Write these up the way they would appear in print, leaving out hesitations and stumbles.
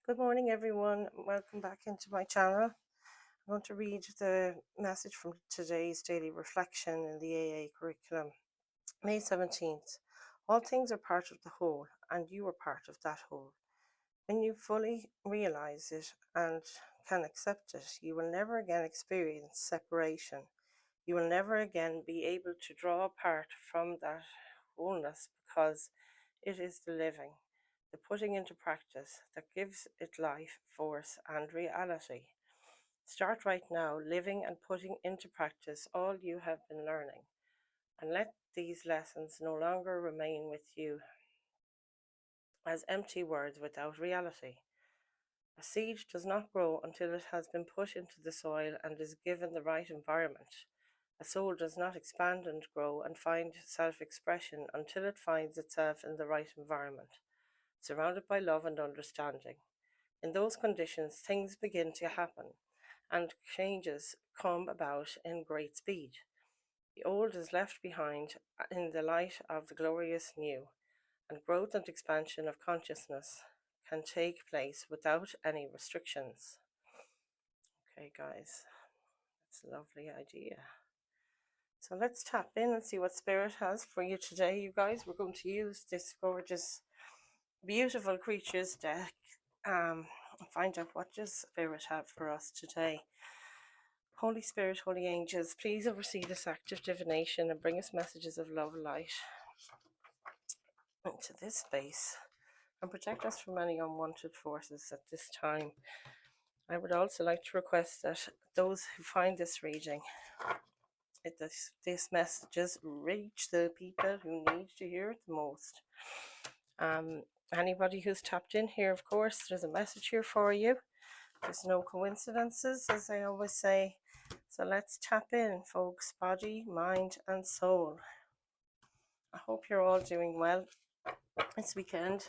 Good morning, everyone. Welcome back into my channel. I'm going to read the message from today's daily reflection in the AA curriculum. May 17th. All things are part of the whole, and you are part of that whole. When you fully realize it and can accept it, you will never again experience separation. You will never again be able to draw apart from that wholeness because it is the living, the putting into practice that gives it life, force, and reality. Start right now, living and putting into practice all you have been learning, and let these lessons no longer remain with you as empty words without reality. A seed does not grow until it has been put into the soil and is given the right environment. A soul does not expand and grow and find self-expression until it finds itself in the right environment, surrounded by love and understanding. In those conditions, things begin to happen, and changes come about in great speed. The old is left behind in the light of the glorious new, and growth and expansion of consciousness can take place without any restrictions. Okay, guys, that's a lovely idea. So let's tap in and see what Spirit has for you today, you guys. We're going to use this gorgeous, beautiful creatures deck and find out what does Spirit have for us today. Holy Spirit, holy angels, please oversee this act of divination and bring us messages of love and light into this space and protect us from any unwanted forces at this time. I would also like to request that those who find this reading, this messages reach the people who need to hear it the most. Anybody who's tapped in here, of course, there's a message here for you. There's no coincidences, as I always say. So let's tap in, folks, body, mind, and soul. I hope you're all doing well this weekend.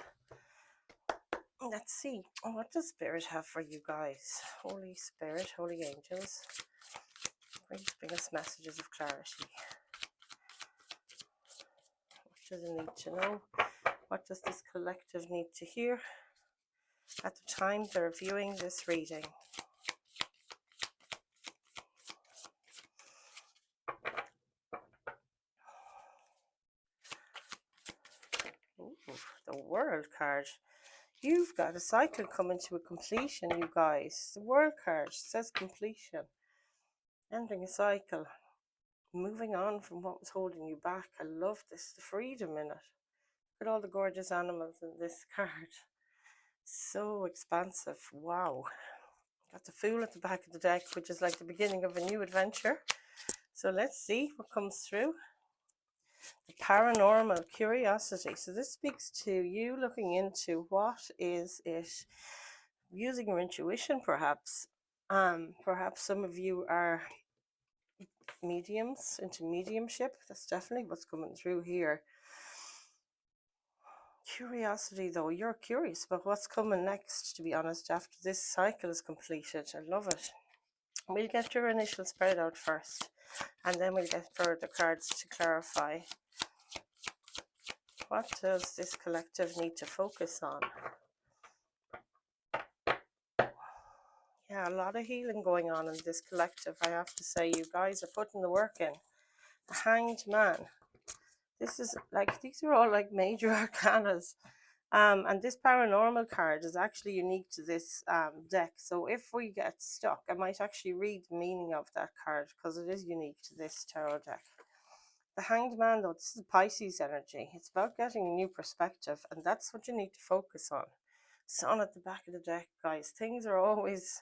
Let's see, what does Spirit have for you guys? Holy Spirit, holy angels, please bring us messages of clarity. What does it need to know? What does this collective need to hear at the time they're viewing this reading? Ooh, the World card. You've got a cycle coming to a completion, you guys. The World card says completion. Ending a cycle. Moving on from what was holding you back. I love this, the freedom in it. Look at all the gorgeous animals in this card. So expansive. Wow. Got the Fool at the back of the deck, which is like the beginning of a new adventure. So let's see what comes through. The paranormal curiosity. So this speaks to you looking into what is it, using your intuition perhaps. Perhaps some of you are mediums, into mediumship. That's definitely what's coming through here. Curiosity, though, you're curious about what's coming next, to be honest, after this cycle is completed. I love it. We'll get your initial spread out first, and then we'll get further cards to clarify. What does this collective need to focus on? Yeah, a lot of healing going on in this collective, I have to say. You guys are putting the work in. The Hanged Man. This is like, these are all like major arcanas. And this paranormal card is actually unique to this deck. So if we get stuck, I might actually read the meaning of that card because it is unique to this tarot deck. The Hanged Man, though, this is Pisces energy. It's about getting a new perspective, and that's what you need to focus on. Sun at the back of the deck, guys. Things are always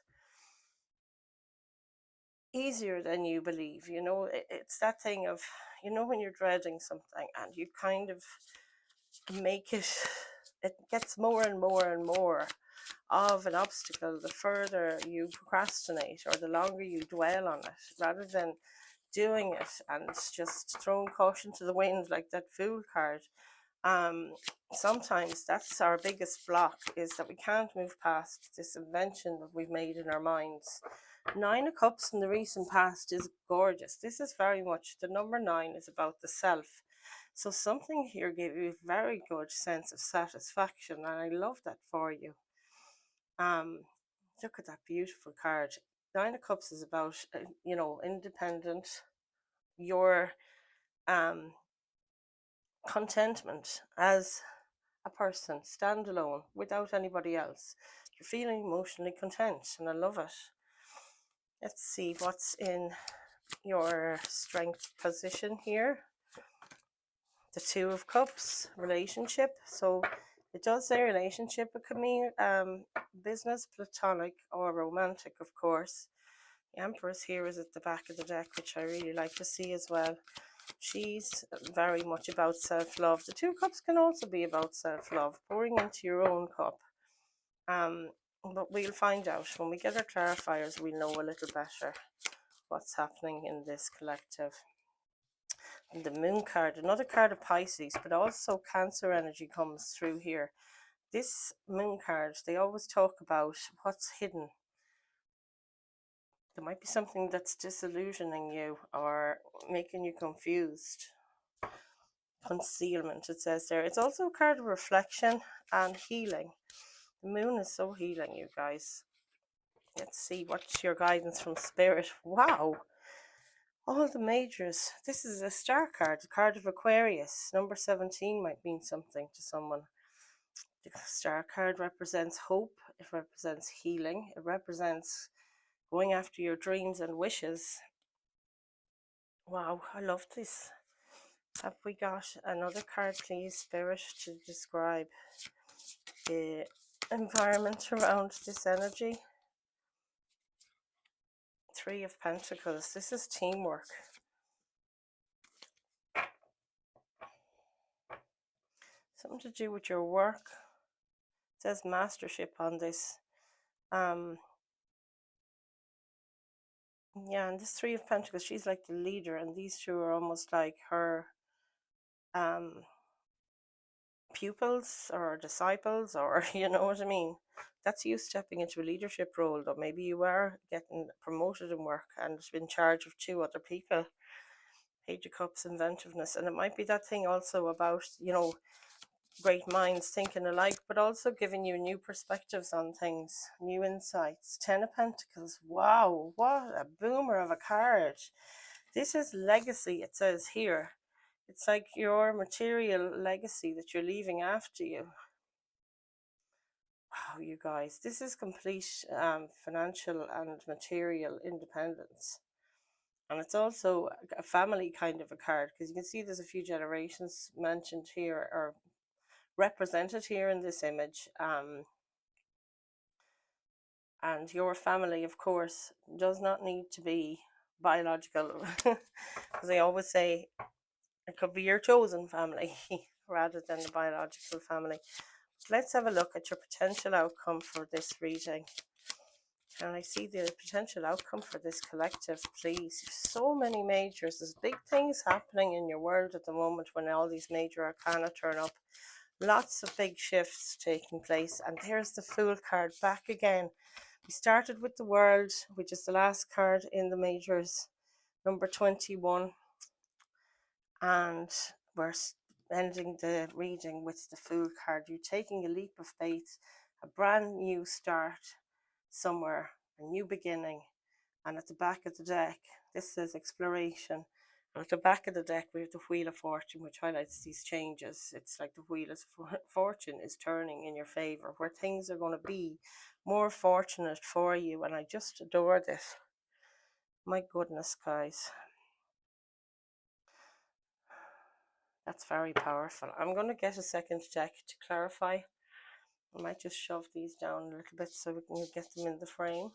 easier than you believe. You know, it's that thing of, you know, when you're dreading something and you kind of make it, it gets more and more and more of an obstacle the further you procrastinate or the longer you dwell on it, rather than doing it and just throwing caution to the wind like that Fool card. Sometimes that's our biggest block, is that we can't move past this invention that we've made in our minds. 9 of Cups in the recent past is gorgeous. This is very much, the number 9 is about the self. So something here gave you a very good sense of satisfaction, and I love that for you. Look at that beautiful card. Nine of Cups is about, independent, your um, contentment as a person, standalone, without anybody else. You're feeling emotionally content, and I love it. Let's see what's in your strength position here. The Two of Cups, relationship. So it does say relationship. It could mean business, platonic, or romantic, of course. The Empress here is at the back of the deck, which I really like to see as well. She's very much about self-love. The Two Cups can also be about self-love, pouring into your own cup. But we'll find out. When we get our clarifiers, we'll know a little better what's happening in this collective. And the Moon card, another card of Pisces, but also Cancer energy comes through here. This Moon card, they always talk about what's hidden. There might be something that's disillusioning you or making you confused. Concealment, it says there. It's also a card of reflection and healing. The Moon is so healing, you guys. Let's see what's your guidance from Spirit. Wow, all the majors. This is a star card, the card of Aquarius. Number 17 might mean something to someone. The star card represents hope, it represents healing, it represents going after your dreams and wishes. Wow, I love this. Have we got another card, please, Spirit, to describe the environment around this energy? Three of Pentacles. This is teamwork. Something to do with your work. It says mastership on this. Yeah, and this Three of Pentacles, she's like the leader, and these two are almost like her pupils or disciples, or you know what I mean. That's you stepping into a leadership role, though. Maybe you are getting promoted in work and in charge of two other people. Page of Cups, inventiveness, and it might be that thing also about, great minds thinking alike, but also giving you new perspectives on things, new insights. Ten of Pentacles. Wow, what a boomer of a card. This is legacy, it says here. It's like your material legacy that you're leaving after you. Wow, you guys, this is complete financial and material independence. And it's also a family kind of a card, because you can see there's a few generations mentioned here, or represented here in this image. And your family, of course, does not need to be biological, because they always say it could be your chosen family rather than the biological family. Let's have a look at your potential outcome for this reading. Can I see the potential outcome for this collective, please? So many majors. There's big things happening in your world at the moment when all these major arcana turn up. Lots of big shifts taking place. And there's the Fool card back again. We started with the World, which is the last card in the majors, number 21. And we're ending the reading with the Fool card. You're taking a leap of faith, a brand new start somewhere, a new beginning. And at the back of the deck, this says exploration. And at the back of the deck, we have the Wheel of Fortune, which highlights these changes. It's like the Wheel of Fortune is turning in your favor, where things are going to be more fortunate for you. And I just adore this. My goodness, guys. That's very powerful. I'm going to get a second deck to clarify. I might just shove these down a little bit so we can get them in the frame.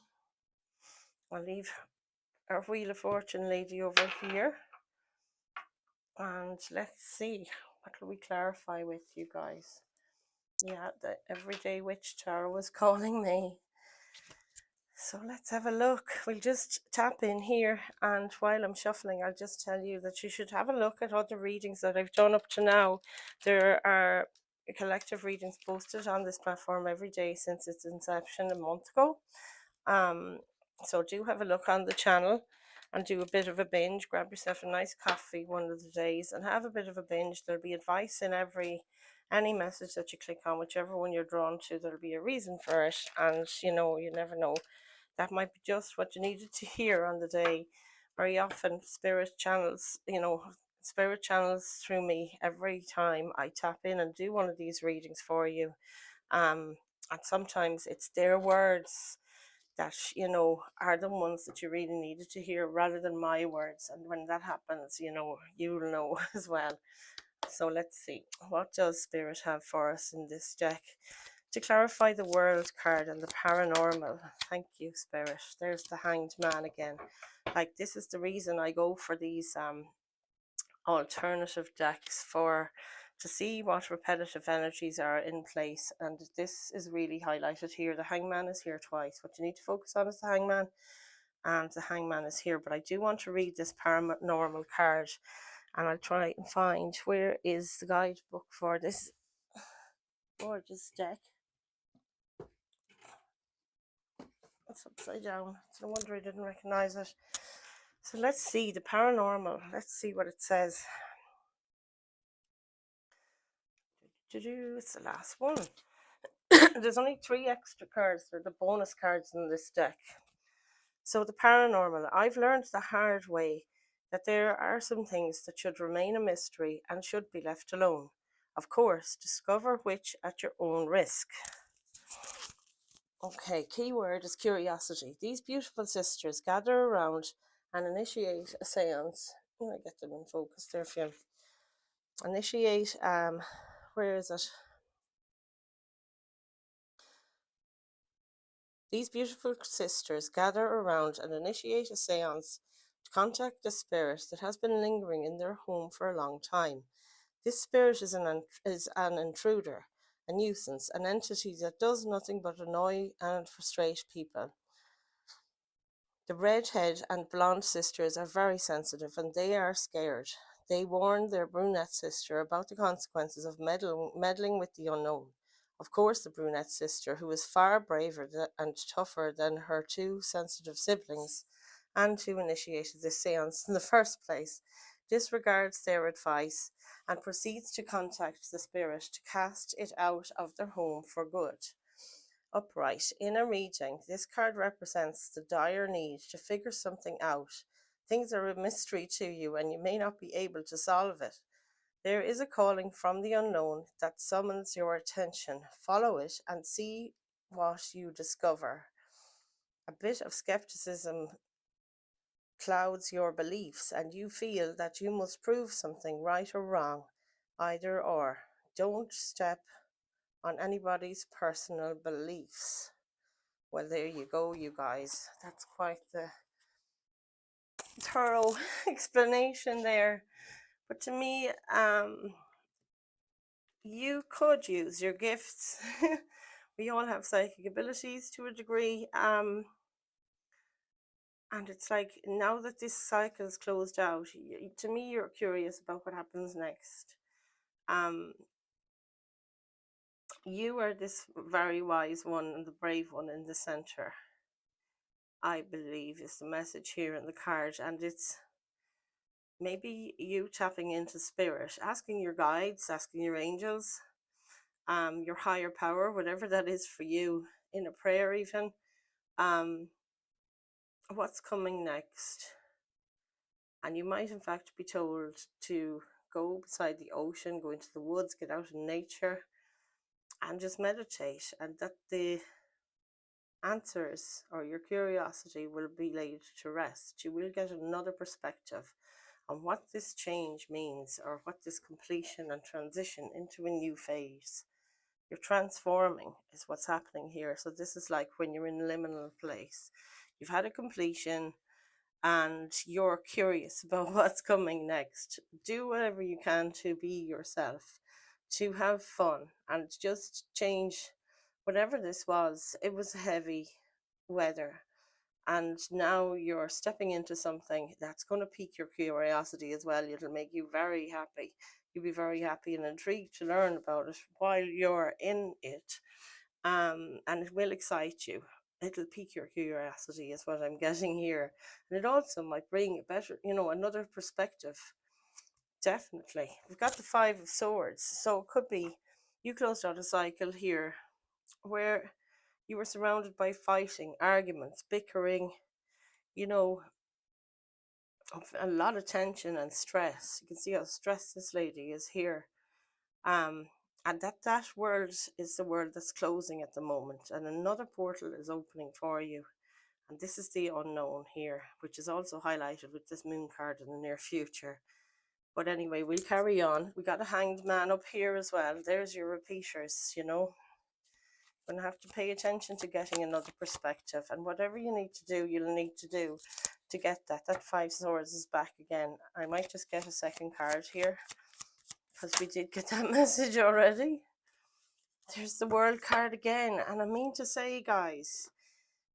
I'll leave our Wheel of Fortune lady over here. And let's see, what will we clarify with you guys? Yeah, the Everyday Witch Tarot was calling me. So let's have a look. We'll just tap in here, and while I'm shuffling, I'll just tell you that you should have a look at other readings that I've done up to now. There are collective readings posted on this platform every day since its inception a month ago. So do have a look on the channel and do a bit of a binge. Grab yourself a nice coffee one of the days and have a bit of a binge. There'll be advice in every Any message that you click on, whichever one you're drawn to, there'll be a reason for it. And you never know, that might be just what you needed to hear on the day. Very often spirit channels through me every time I tap in and do one of these readings for you. And sometimes it's their words that are the ones that you really needed to hear, rather than my words. And when that happens, you'll know as well. So let's see, what does Spirit have for us in this deck to clarify the World card and the paranormal? Thank you, Spirit. There's the Hanged Man again. Like, this is the reason I go for these alternative decks, to see what repetitive energies are in place. And this is really highlighted here. The Hangman is here twice. What you need to focus on is the Hangman, and the Hangman is here. But I do want to read this paranormal card, and I'll try and find where is the guidebook for this gorgeous deck. It's upside down. It's no wonder I didn't recognize it. So let's see the paranormal. Let's see what it says. It's the last one. There's only 3 extra cards. They're the bonus cards in this deck. So the paranormal. I've learned the hard way that there are some things that should remain a mystery and should be left alone. Of course, discover which at your own risk. Okay, keyword is curiosity. These beautiful sisters gather around and initiate a seance. I'm going to get them in focus there for you. Initiate, where is it? These beautiful sisters gather around and initiate a seance to contact a spirit that has been lingering in their home for a long time. This spirit is an intruder, a nuisance, an entity that does nothing but annoy and frustrate people. The redhead and blonde sisters are very sensitive, and they are scared. They warn their brunette sister about the consequences of meddling with the unknown. Of course, the brunette sister, who is far braver and tougher than her 2 sensitive siblings, and who initiated this seance in the first place, disregards their advice and proceeds to contact the spirit to cast it out of their home for good. Upright. In a reading, this card represents the dire need to figure something out. Things are a mystery to you and you may not be able to solve it. There is a calling from the unknown that summons your attention. Follow it and see what you discover. A bit of skepticism clouds your beliefs and you feel that you must prove something right or wrong, either or. Don't step on anybody's personal beliefs. Well, there you go, you guys. That's quite the thorough explanation there. But to me, you could use your gifts. We all have psychic abilities to a degree. And it's like, now that this cycle is closed out, to me, you're curious about what happens next. You are this very wise one and the brave one in the center, I believe, is the message here in the card. And it's maybe you tapping into spirit, asking your guides, asking your angels, your higher power, whatever that is for you, in a prayer even, what's coming next. And you might in fact be told to go beside the ocean, go into the woods, get out in nature and just meditate, and that the answers or your curiosity will be laid to rest. You will get another perspective on what this change means, or what this completion and transition into a new phase. You're transforming is what's happening here. So this is like when you're in liminal place. You've had a completion and you're curious about what's coming next. Do whatever you can to be yourself, to have fun, and just change whatever this was. It was heavy weather, and now you're stepping into something that's going to pique your curiosity as well. It'll make you very happy. You'll be very happy and intrigued to learn about it while you're in it, and it will excite you. It'll pique your curiosity is what I'm getting here. And it also might bring a better, another perspective. Definitely. We've got the 5 of Swords, so it could be You closed out a cycle here where you were surrounded by fighting, arguments, bickering, you know, a lot of tension and stress. You can see how stressed this lady is here. Um, and that world is the world that's closing at the moment, and another portal is opening for you. And this is the unknown here, which is also highlighted with this moon card in the near future. But anyway, we'll carry on. We got a hanged man up here as well. There's your repeaters, you know. You're going to have to pay attention to getting another perspective. And whatever you need to do, you'll need to do to get that. That Five Swords is back again. I might just get a second card here, because we did get that message already. There's the World card again. And I mean to say, guys,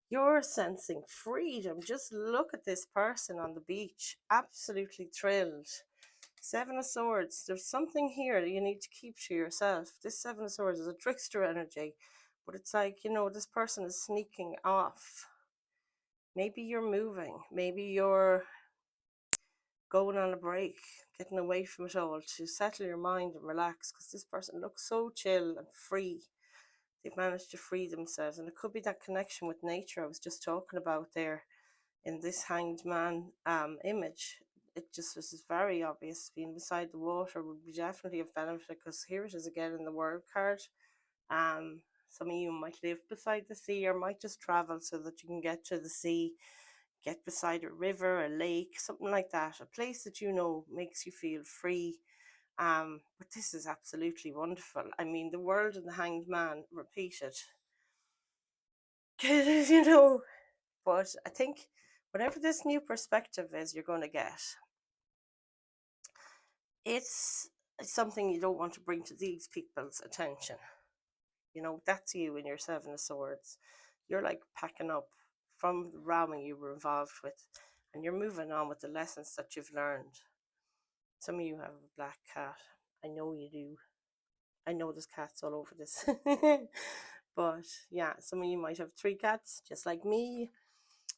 you're sensing freedom. Just look at this person on the beach. Absolutely thrilled. Seven of Swords. There's something here that you need to keep to yourself. This Seven of Swords is a trickster energy. But it's like, you know, this person is sneaking off. Maybe you're moving. Maybe you're going on a break, getting away from it all to settle your mind and relax, because this person looks so chill and free. They've managed to free themselves, and it could be that connection with nature I was just talking about there in this hanged man image. It just was very obvious. Being beside the water would be definitely of benefit, because here it is again in the World card. Some of you might live beside the sea, or might just travel so that you can get to the sea, get beside a river, a lake, something like that, a place that you know makes you feel free. But this is absolutely wonderful. I mean, the world and the hanged man repeated. You know, but I think whatever this new perspective is you're going to get, it's something you don't want to bring to these people's attention. You know, that's you in your Seven of Swords. You're like packing up from the ramming you were involved with, and you're moving on with the lessons that you've learned. Some of you have a black cat. I know you do. I know there's cats all over this. But yeah, some of you might have three cats, just like me.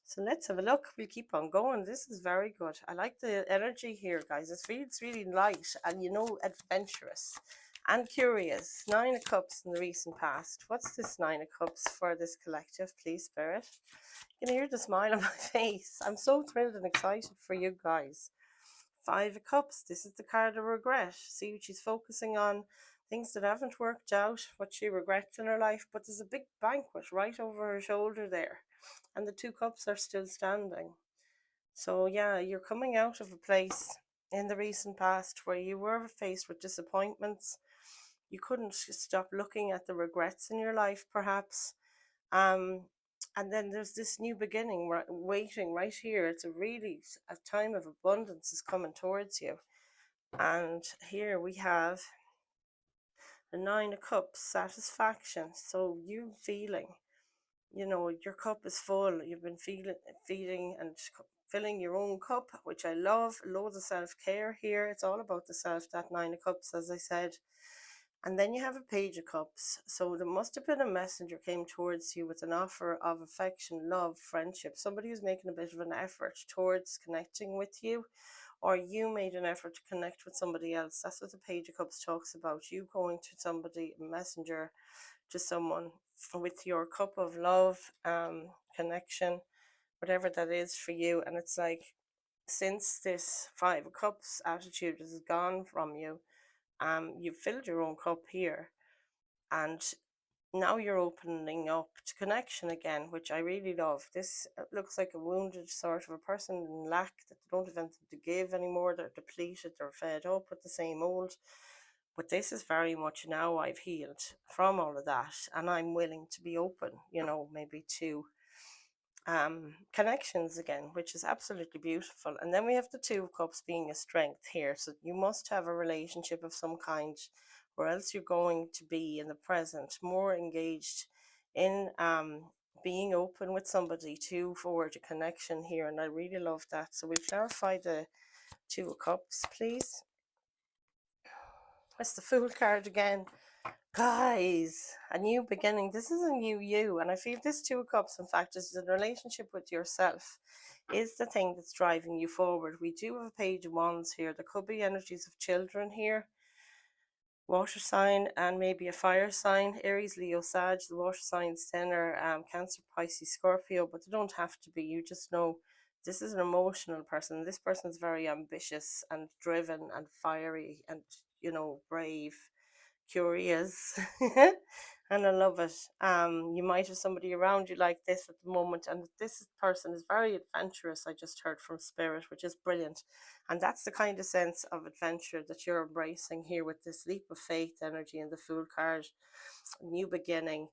So let's have a look. We'll keep on going. This is very good. I like the energy here, guys. It feels really light and, you know, adventurous and curious. Nine of Cups in the recent past. What's this Nine of Cups for this collective, please, Spirit? You can hear the smile on my face. I'm so thrilled and excited for you guys. Five of Cups. This is the card of regret. See, she's focusing on things that haven't worked out, what she regrets in her life, but there's a big banquet right over her shoulder there, and the two cups are still standing. So yeah, you're coming out of a place in the recent past where you were faced with disappointments. You couldn't stop looking at the regrets in your life, perhaps. And then there's this new beginning waiting right here. It's a time of abundance is coming towards you. And here we have the Nine of Cups, satisfaction. So you feeling, you know, your cup is full. You've been feeding and filling your own cup, which I love. Loads of self-care here. It's all about the self, that Nine of Cups, as I said. And then you have a Page of Cups. So there must have been a messenger came towards you with an offer of affection, love, friendship. Somebody who's making a bit of an effort towards connecting with you, or you made an effort to connect with somebody else. That's what the Page of Cups talks about. You going to somebody, a messenger to someone with your cup of love, connection, whatever that is for you. And it's like, since this Five of Cups attitude is gone from you, you've filled your own cup here, and now you're opening up to connection again, which I really love. This looks like a wounded sort of a person in lack, that they don't have anything to give anymore. They're depleted, they're fed up with the same old. But this is very much, now I've healed from all of that, and I'm willing to be open, you know, maybe to connections again, which is absolutely beautiful. And then we have the Two of Cups being a strength here. So you must have a relationship of some kind, or else you're going to be in the present more engaged in being open with somebody to forward a connection here. And I really love that. So we'll clarify the Two of Cups, please. What's the Fool card again? Guys, a new beginning. This is a new you, and I feel this Two of Cups, in fact, is the relationship with yourself is the thing that's driving you forward. We do have a Page of Wands here. There could be energies of children here. water sign and maybe a fire sign. Aries, Leo, Sag. The water signs then are Cancer, Pisces, Scorpio, but they don't have to be. You just know this is an emotional person. This person's very ambitious and driven and fiery and, brave, curious. And I love it. You might have somebody around you like this at the moment, and this person is very adventurous. I just heard from Spirit, which is brilliant. And that's the kind of sense of adventure that you're embracing here with this leap of faith energy in the Fool card. New beginning,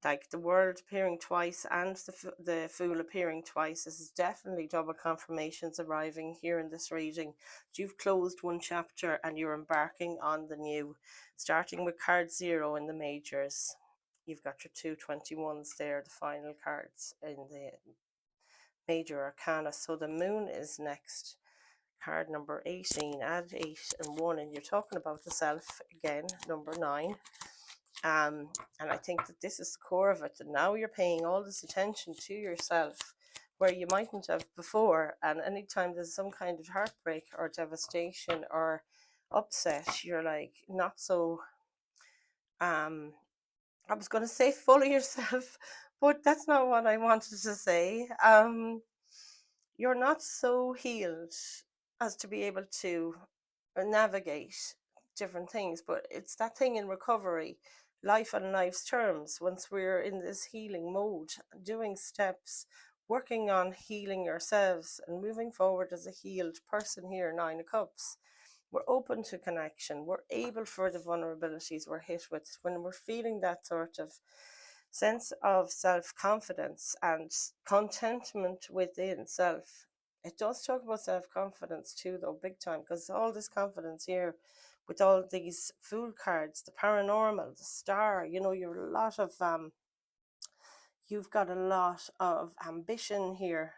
like the world appearing twice and the fool appearing twice. This is definitely double confirmations arriving here in this reading. You've closed one chapter and you're embarking on the new, starting with card 0 in the majors. You've got your 221s there, the final cards in the major arcana. So the moon is next. Card number 18, add 8 and 1, and you're talking about the self again, number 9. And I think that this is the core of it. And now you're paying all this attention to yourself where you mightn't have before. And anytime there's some kind of heartbreak or devastation or upset, you're like not so I was going to say full of yourself, but that's not what I wanted to say. You're not so healed as to be able to navigate different things, but it's that thing in recovery, life on life's terms. Once we're in this healing mode, doing steps, working on healing ourselves and moving forward as a healed person here, 9 of Cups, we're open to connection. We're able for the vulnerabilities we're hit with. When we're feeling that sort of sense of self-confidence and contentment within self. It does talk about self-confidence too, though, big time, because all this confidence here with all these fool cards, the paranormal, the star, you're a lot of you've got a lot of ambition here.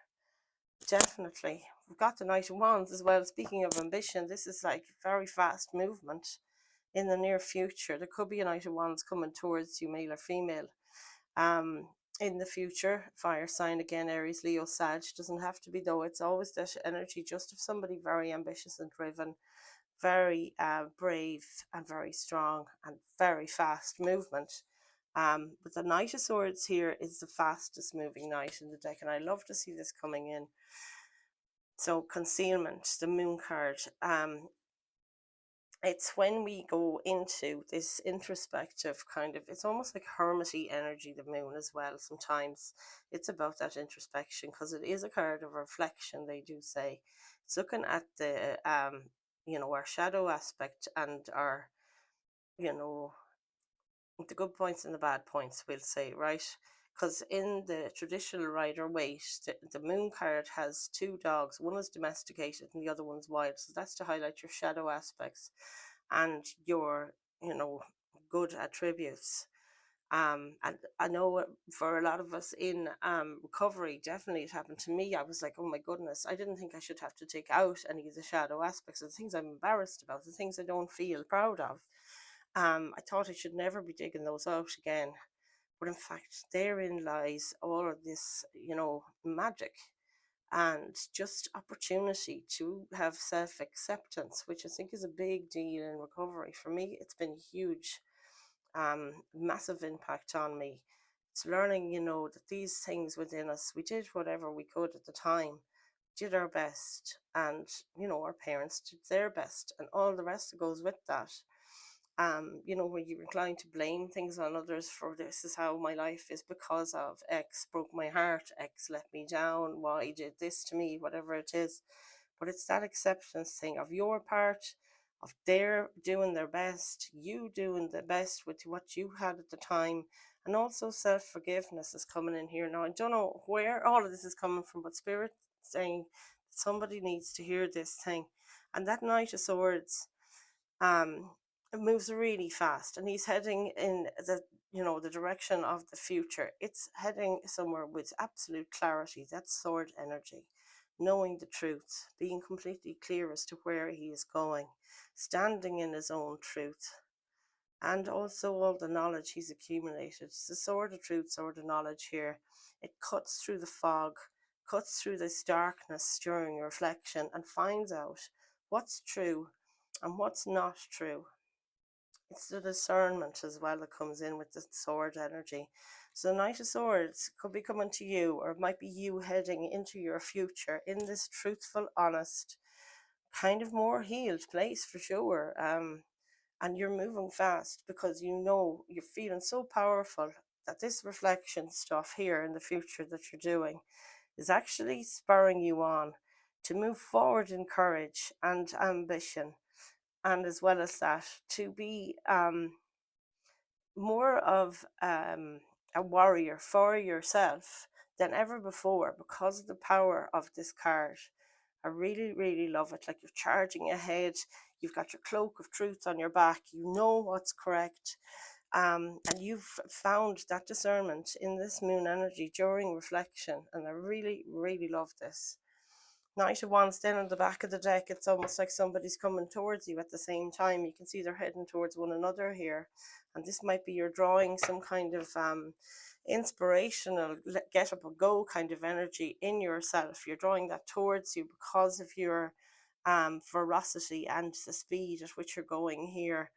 Definitely. We've got the Knight of Wands as well. Speaking of ambition, this is like very fast movement in the near future. There could be a Knight of Wands coming towards you, male or female. In the future, fire sign again, Aries, Leo, Sag. Doesn't have to be, though. It's always that energy just of somebody very ambitious and driven, very brave and very strong and very fast movement. But the Knight of Swords here is the fastest moving knight in the deck, and I love to see this coming in. So concealment, the moon card. It's when we go into this introspective kind of, it's almost like hermity energy, the moon as well. Sometimes it's about that introspection because it is a card of reflection, they do say. It's looking at the, our shadow aspect and our, the good points and the bad points, we'll say, right? Because in the traditional Rider-Waite, the moon card has 2 dogs. One is domesticated and the other one's wild. So that's to highlight your shadow aspects and your, good attributes. And I know for a lot of us in recovery, definitely it happened to me. I was like, oh my goodness, I didn't think I should have to take out any of the shadow aspects of the things I'm embarrassed about, the things I don't feel proud of. I thought I should never be digging those out again. But in fact, therein lies all of this, magic and just opportunity to have self-acceptance, which I think is a big deal in recovery. For me, it's been huge, massive impact on me. It's learning, that these things within us, we did whatever we could at the time, did our best, and, our parents did their best, and all the rest that goes with that. When you're inclined to blame things on others for this is how my life is because of X broke my heart, X let me down, Y did this to me, whatever it is. But it's that acceptance thing of your part, of their doing their best, you doing the best with what you had at the time, and also self-forgiveness is coming in here. Now, I don't know where all of this is coming from, but Spirit saying somebody needs to hear this thing. And that Knight of Swords, it moves really fast, and he's heading in the direction of the future. It's heading somewhere with absolute clarity. That's sword energy, knowing the truth, being completely clear as to where he is going, standing in his own truth, and also all the knowledge he's accumulated. It's the sword of truth, sword of knowledge here. It cuts through the fog, cuts through this darkness during reflection, and finds out what's true and what's not true. It's the discernment as well that comes in with the sword energy. So the Knight of Swords could be coming to you, or it might be you heading into your future in this truthful, honest, kind of more healed place for sure. And you're moving fast because you know you're feeling so powerful that this reflection stuff here in the future that you're doing is actually spurring you on to move forward in courage and ambition, and as well as that to be more of a warrior for yourself than ever before because of the power of this card. I really, really love it. Like you're charging ahead, you've got your cloak of truth on your back, you know what's correct, and you've found that discernment in this moon energy during reflection. And I really, really love this. Knight of Wands then on the back of the deck, it's almost like somebody's coming towards you at the same time. You can see they're heading towards one another here. And this might be you're drawing some kind of inspirational, get up and go kind of energy in yourself. You're drawing that towards you because of your ferocity and the speed at which you're going here.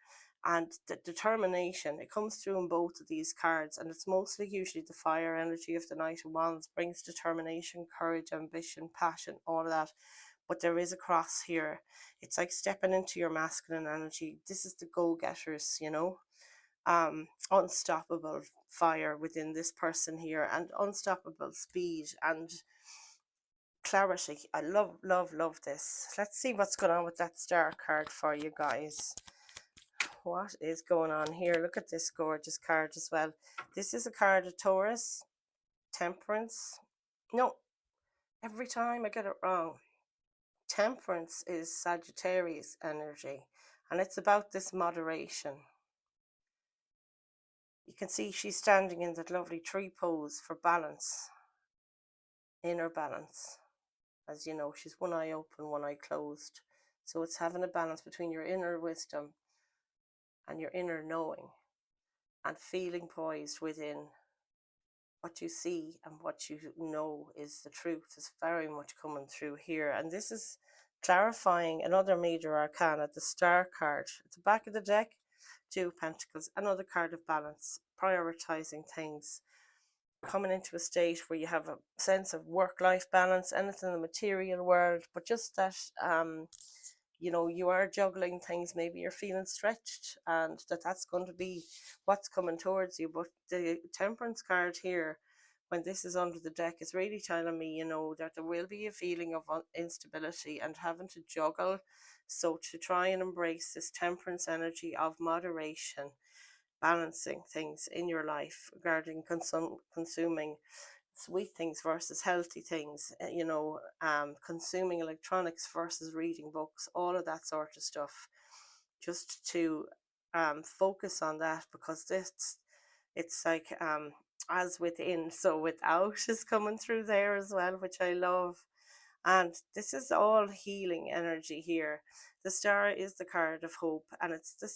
And the determination, it comes through in both of these cards, and it's mostly usually the fire energy of the Knight of Wands brings determination, courage, ambition, passion, all of that. But there is a cross here. It's like stepping into your masculine energy. This is the go-getters, you know. Unstoppable fire within this person here, and unstoppable speed and clarity. I love, love, love this. Let's see what's going on with that star card for you guys. What is going on here? Look at this gorgeous card as well. This is a card of Taurus, Temperance. No, every time I get it wrong. Temperance is Sagittarius energy, and it's about this moderation. You can see she's standing in that lovely tree pose for balance, inner balance. As you know, she's one eye open, one eye closed. So it's having a balance between your inner wisdom and your inner knowing, and feeling poised within what you see and what you know is the truth is very much coming through here. And this is clarifying another major arcana, the star card at the back of the deck. Two of Pentacles, another card of balance, prioritizing things, coming into a state where you have a sense of work-life balance, anything in the material world, but just that you know, you are juggling things, maybe you're feeling stretched, and that's going to be what's coming towards you. But the Temperance card here, when this is under the deck, is really telling me, you know, that there will be a feeling of instability and having to juggle. So to try and embrace this Temperance energy of moderation, balancing things in your life regarding consuming sweet things versus healthy things, you know, consuming electronics versus reading books, all of that sort of stuff, just to focus on that, because this, it's like as within so without is coming through there as well, which I love. And this is all healing energy here. The star is the card of hope, and it's the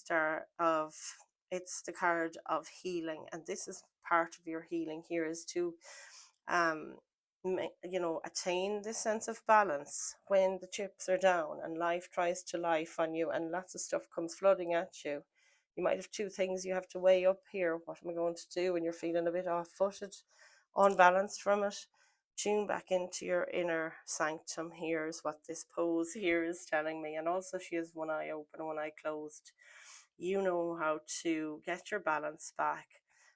card of healing. And this is part of your healing here, is to um you know, attain this sense of balance when the chips are down and life tries to life on you and lots of stuff comes flooding at you. You might have two things you have to weigh up here. What am I going to do when you're feeling a bit off-footed, unbalanced from it? Tune back into your inner sanctum. Here's what this pose here is telling me. And also she has one eye open and one eye closed. You know how to get your balance back,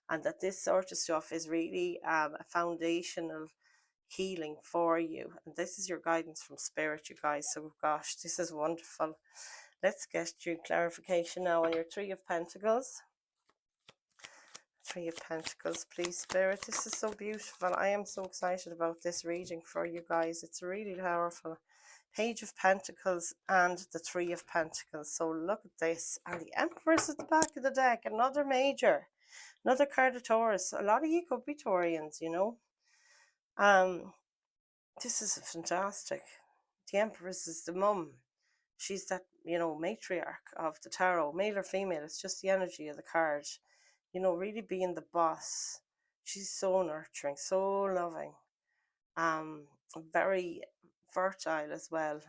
and that this sort of stuff is really a foundational healing for you. And this is your guidance from spirit, you guys. So gosh, this is wonderful. Let's get you clarification now on your Three of Pentacles. Three of Pentacles, please, Spirit. This is so beautiful. I am so excited about this reading for you guys. It's really powerful. Page of Pentacles and the Three of Pentacles. So look at this. And the Empress at the back of the deck. Another major. Another card of Taurus. A lot of you could be Taurians, you know. This is fantastic. The Empress is the mum. She's that, you know, matriarch of the tarot, male or female. It's just the energy of the card. You know, really being the boss. She's so nurturing, so loving, very fertile as well.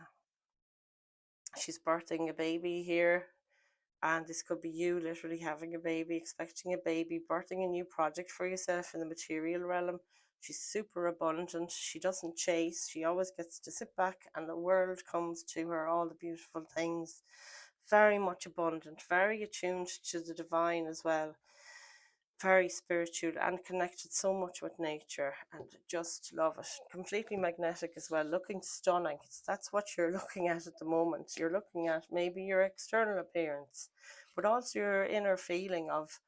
She's birthing a baby here, And this could be you literally having a baby, expecting a baby, birthing a new project for yourself in the material realm. She's super abundant. She doesn't chase. She always gets to sit back and the world comes to her, all the beautiful things. Very much abundant, very attuned to the divine as well, very spiritual and connected so much with nature, and just love it. Completely magnetic as well, looking stunning. That's what you're looking at the moment. You're looking at maybe your external appearance, but also your inner feeling of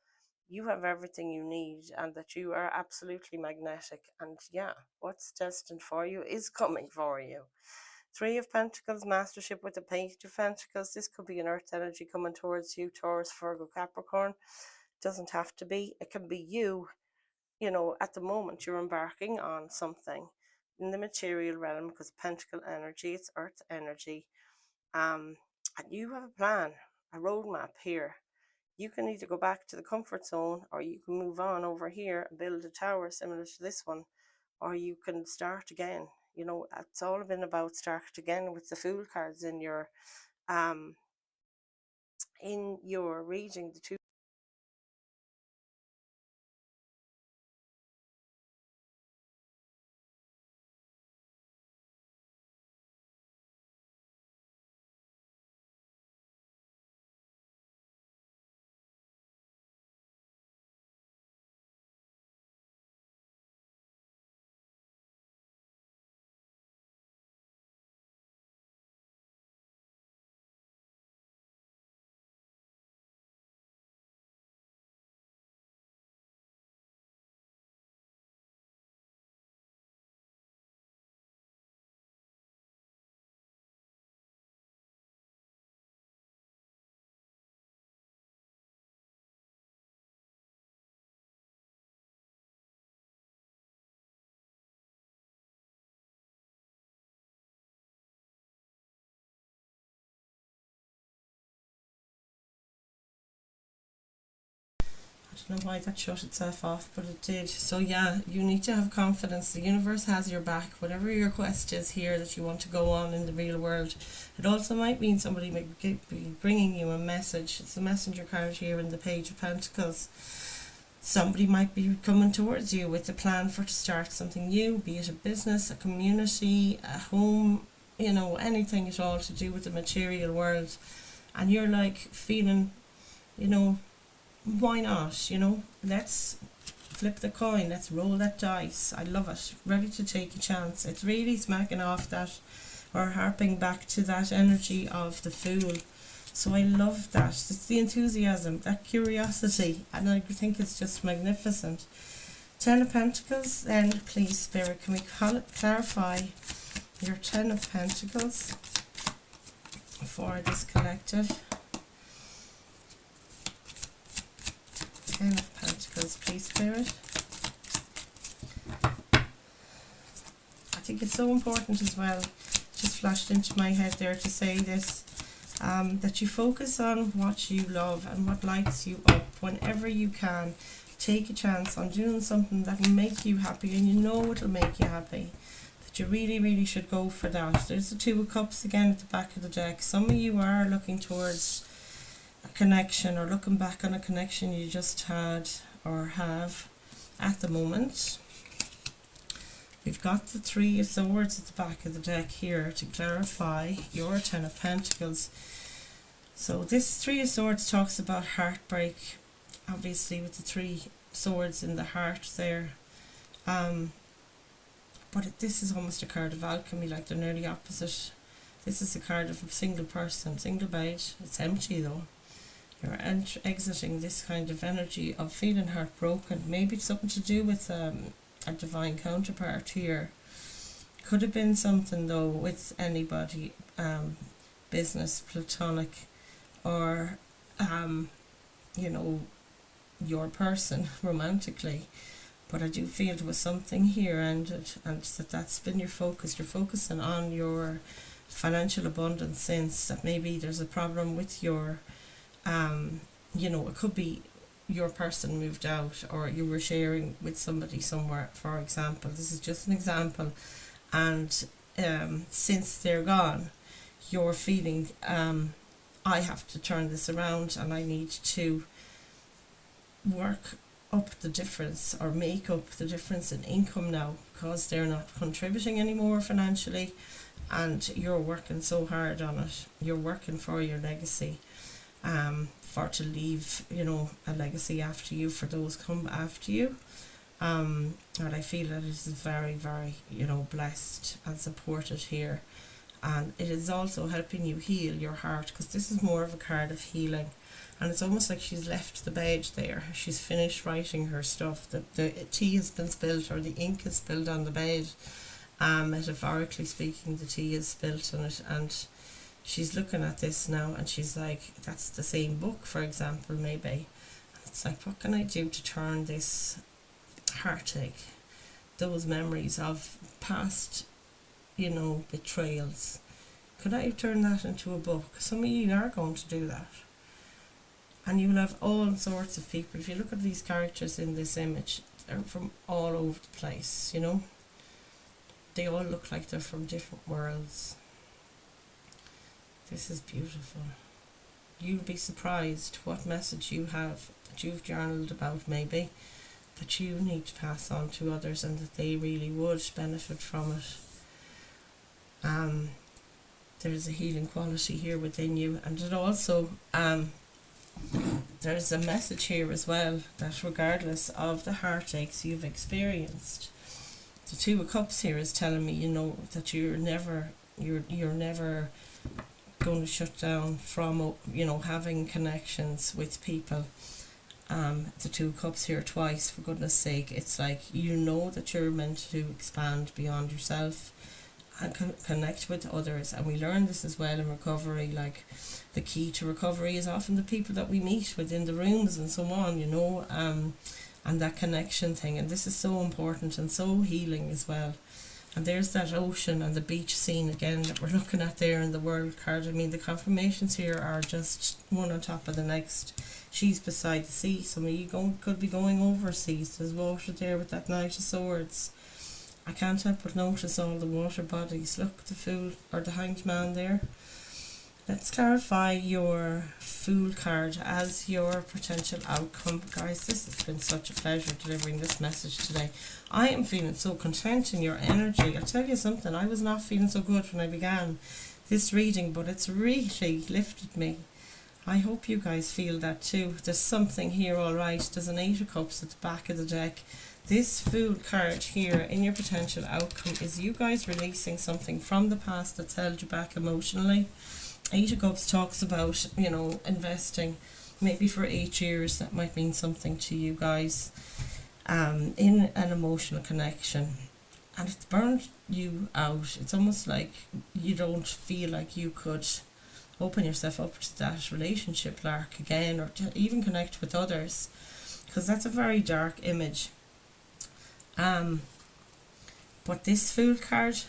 you have everything you need and that you are absolutely magnetic. And yeah, what's destined for you is coming for you. Three of Pentacles, mastership with the Page of Pentacles. This could be an earth energy coming towards you, Taurus, Virgo, Capricorn. Doesn't have to be. It can be you. At the moment you're embarking on something in the material realm, because pentacle energy, it's earth energy. And you have a plan, a roadmap here. You can either go back to the comfort zone, or you can move on over here and build a tower similar to this one, or you can start again. It's all been about start again with the Fool cards in your reading, the two. I don't know why that shut itself off, but it did. So yeah, you need to have confidence. The universe has your back. Whatever your quest is here that you want to go on in the real world. It also might mean somebody may be bringing you a message. It's the messenger card here in the Page of Pentacles. Somebody might be coming towards you with a plan to start something new, be it a business, a community, a home, anything at all to do with the material world. And you're like feeling, why not? Let's flip the coin, let's roll that dice. I love it. Ready to take a chance. It's really smacking off that, or harping back to that energy of the Fool. So I love that. It's the enthusiasm, that curiosity, and I think it's just magnificent. Ten of Pentacles, then please, Spirit, can we clarify your Ten of Pentacles for this collective? Ten of Pentacles, please, Spirit. I think it's so important as well, just flashed into my head there to say this, that you focus on what you love and what lights you up whenever you can. Take a chance on doing something that will make you happy, and it'll make you happy. That you really, really should go for that. There's the Two of Cups again at the back of the deck. Some of you are looking towards a connection, or looking back on a connection you just had or have at the moment. We've got the Three of Swords at the back of the deck here to clarify your Ten of Pentacles. So this Three of Swords talks about heartbreak, obviously with the Three Swords in the heart there. But this is almost a card of alchemy, like they're nearly opposite. This is a card of a single person, single bed. It's empty though. You're exiting this kind of energy of feeling heartbroken. Maybe it's something to do with a divine counterpart here. Could have been something though with anybody, business, platonic, or your person romantically. But I do feel there was something here, and that's been your focus. You're focusing on your financial abundance, since that maybe there's a problem with your it could be your person moved out, or you were sharing with somebody somewhere, for example. This is just an example. And since they're gone, you're feeling I have to turn this around and I need to work up the difference or make up the difference in income now, because they're not contributing anymore financially, and you're working so hard on it. You're working for your legacy, for to leave, you know, a legacy after you for those come after you. And I feel that it is very, very, you know, blessed and supported here. And it is also helping you heal your heart, because this is more of a card of healing. And it's almost like she's left the bed there. She's finished writing her stuff. The tea has been spilled, or the ink is spilled on the bed. Metaphorically speaking, the tea is spilt on it, and she's looking at this now, and she's like, that's the same book, for example, maybe. It's like, what can I do to turn this heartache, those memories of past, you know, betrayals, could I turn that into a book? Some of you are going to do that. And you'll have all sorts of people. If you look at these characters in this image, they're from all over the place, you know. They all look like they're from different worlds. This is beautiful. You'll be surprised what message you have that you've journaled about, maybe, that you need to pass on to others, and that they really would benefit from it. There's a healing quality here within you, and it also there's a message here as well, that regardless of the heartaches you've experienced, the Two of Cups here is telling me, you know, that you're never going to shut down from, you know, having connections with people. The Two of Cups here twice, for goodness sake. It's like, you know that you're meant to expand beyond yourself and connect with others. And we learn this as well in recovery, like the key to recovery is often the people that we meet within the rooms and so on, you know, and that connection thing. And this is so important and so healing as well. And there's that ocean and the beach scene again that we're looking at there in the World card. I mean, the confirmations here are just one on top of the next. She's beside the sea. Some of you could be going overseas. There's water there with that Knight of Swords. I can't help but notice all the water bodies. Look, the Fool, or the Hanged Man there. Let's clarify your Fool card as your potential outcome. Guys, this has been such a pleasure delivering this message today. I am feeling so content in your energy. I'll tell you something, I was not feeling so good when I began this reading, but it's really lifted me. I hope you guys feel that too. There's something here, alright. There's an Eight of Cups at the back of the deck. This Fool card here in your potential outcome is you guys releasing something from the past that's held you back emotionally. Eight of Cups talks about, you know, investing maybe for 8 years. That might mean something to you guys, in an emotional connection, and it's burned you out. It's almost like you don't feel like you could open yourself up to that relationship lark again, or to even connect with others, because that's a very dark image. But this Fool card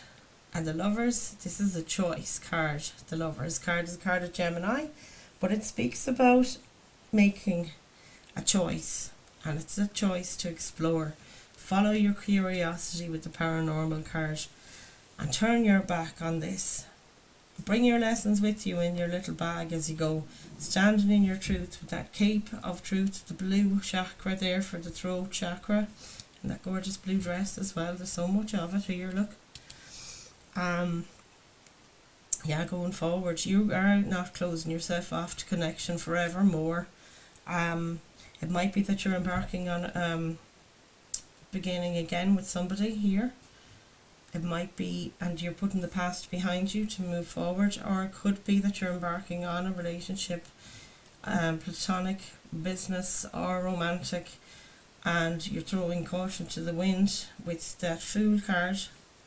and the Lovers, this is a choice card. The Lovers card is a card of Gemini, but it speaks about making a choice, and it's a choice to explore. Follow your curiosity with the Paranormal card and turn your back on this. Bring your lessons with you in your little bag as you go, standing in your truth with that cape of truth, the blue chakra there for the throat chakra, and that gorgeous blue dress as well. There's so much of it here, look. Yeah, going forward, you are not closing yourself off to connection forevermore. It might be that you're embarking on beginning again with somebody here. It might be, and you're putting the past behind you to move forward, or it could be that you're embarking on a relationship, platonic, business, or romantic, and you're throwing caution to the wind with that Fool card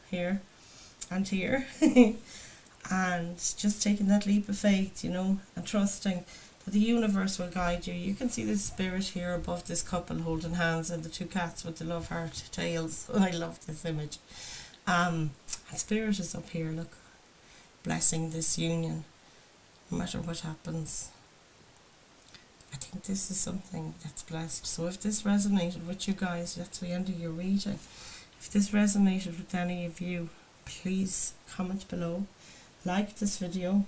here and here. And just taking that leap of faith, you know, and trusting that the universe will guide you. You can see the spirit here above this couple holding hands, and the two cats with the love heart tails. I love this image. And spirit is up here, look, blessing this union no matter what happens. I think this is something that's blessed. So if this resonated with you guys, that's the end of your reading. If this resonated with any of you, please comment below, like this video,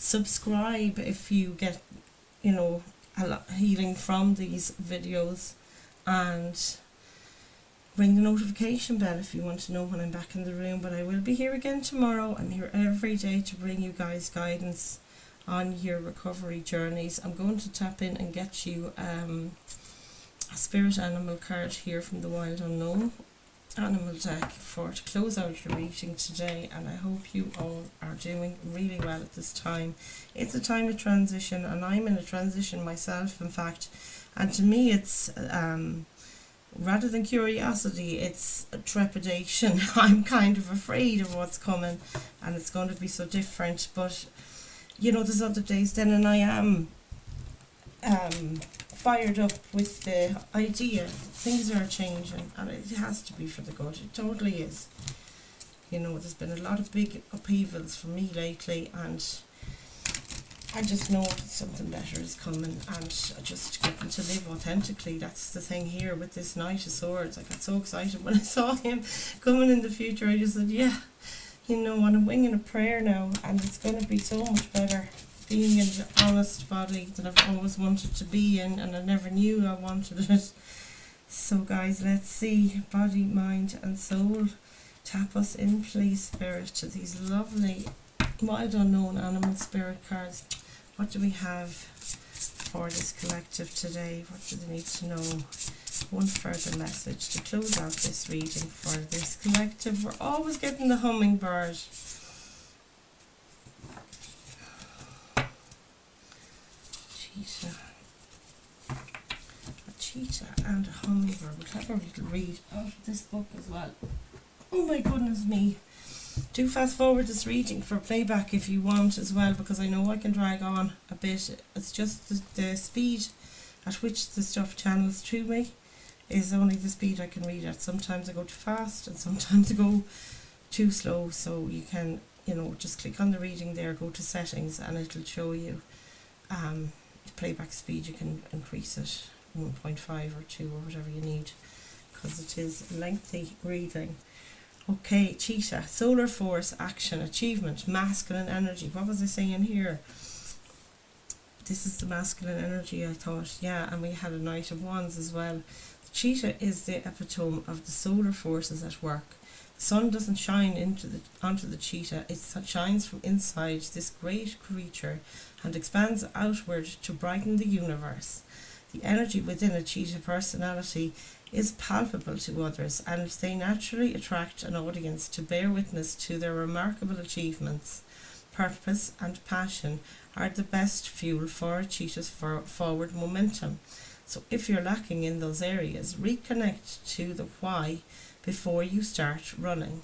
Subscribe if you get, you know, a lot healing from these videos, and ring the notification bell if you want to know when I'm back in the room. But I will be here again tomorrow. I'm here every day to bring you guys guidance on your recovery journeys. I'm going to tap in and get you a spirit animal card here from the Wild Unknown animal deck to close out your reading today, and I hope you all are doing really well at this time. It's a time of transition, and I'm in a transition myself, in fact, and to me it's rather than curiosity, it's a trepidation. I'm kind of afraid of what's coming, and it's going to be so different. But you know, there's other days then, and I am fired up with the idea things are changing, and it has to be for the good. It totally is. You know, there's been a lot of big upheavals for me lately, and I just know that something better is coming, and I just getting to live authentically. That's the thing here with this Knight of Swords. I got so excited when I saw him coming in the future. I just said, yeah, you know, on a wing and a prayer now, and it's going to be so much better. Being in the honest body that I've always wanted to be in, and I never knew I wanted it. So guys, let's see, body, mind and soul. Tap us in, please, Spirit, to these lovely Wild Unknown animal spirit cards. What do we have for this collective today? What do they need to know? One further message to close out this reading for this collective. We're always getting the hummingbird. A cheetah and a hummingbird. We'll have a little read out of this book as well. Oh my goodness me. Do fast forward this reading for playback if you want as well, because I know I can drag on a bit. It's just the speed at which the stuff channels through me is only the speed I can read at. Sometimes I go too fast and sometimes I go too slow, so you can, you know, just click on the reading there, go to settings, and it'll show you playback speed. You can increase it 1.5 or 2 or whatever you need, because it is a lengthy reading. Okay, cheetah, solar force, action, achievement, masculine energy. What was I saying here? This is the masculine energy, I thought. Yeah, and we had a Knight of Wands as well. The cheetah is the epitome of the solar forces at work. The sun doesn't shine onto the cheetah, it shines from inside this great creature and expands outward to brighten the universe. The energy within a cheetah personality is palpable to others, and they naturally attract an audience to bear witness to their remarkable achievements. Purpose and passion are the best fuel for a cheetah's forward momentum. So if you're lacking in those areas, reconnect to the why before you start running.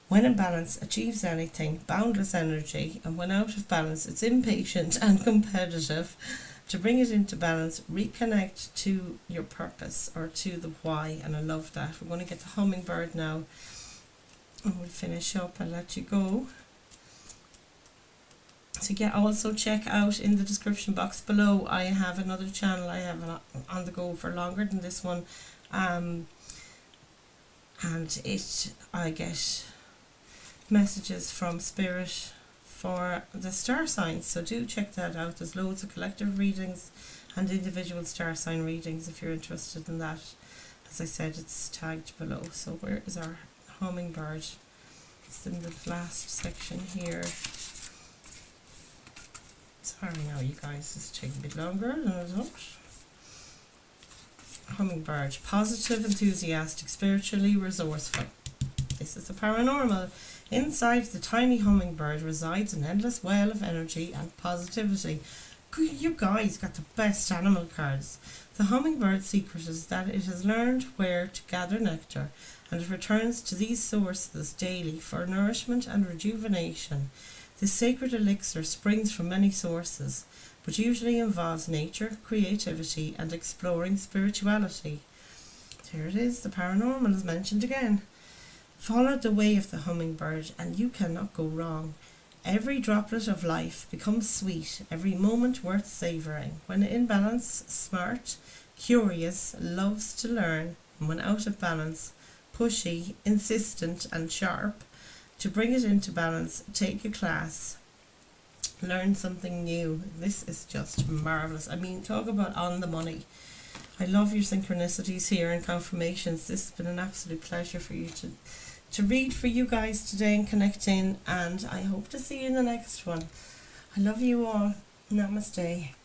When in balance, achieves anything, boundless energy, and when out of balance, it's impatient and competitive. To bring it into balance, reconnect to your purpose or to the why, and I love that. We're going to get the hummingbird now, and we'll finish up and let you go. So yeah, also check out in the description box below, I have another channel I have on the go for longer than this one, and I get messages from Spirit for the star signs, so do check that out. There's loads of collective readings and individual star sign readings if you're interested in that. As I said, it's tagged below. So where is our hummingbird? It's in the last section here. Sorry now you guys, this is taking a bit longer than I thought. Hummingbird, positive, enthusiastic, spiritually resourceful. This is the paranormal. Inside the tiny hummingbird resides an endless well of energy and positivity. You guys got the best animal cards. The hummingbird's secret is that it has learned where to gather nectar, and it returns to these sources daily for nourishment and rejuvenation. This sacred elixir springs from many sources, but usually involves nature, creativity, and exploring spirituality. Here it is, the paranormal is mentioned again. Follow the way of the hummingbird and you cannot go wrong. Every droplet of life becomes sweet, every moment worth savouring. When in balance, smart, curious, loves to learn, and when out of balance, pushy, insistent and sharp. To bring it into balance, take a class learn something new. This is just marvellous. I mean, talk about on the money. I love your synchronicities here and confirmations. This has been an absolute pleasure for you to read for you guys today and connect in, and I hope to see you in the next one. I love you all. Namaste.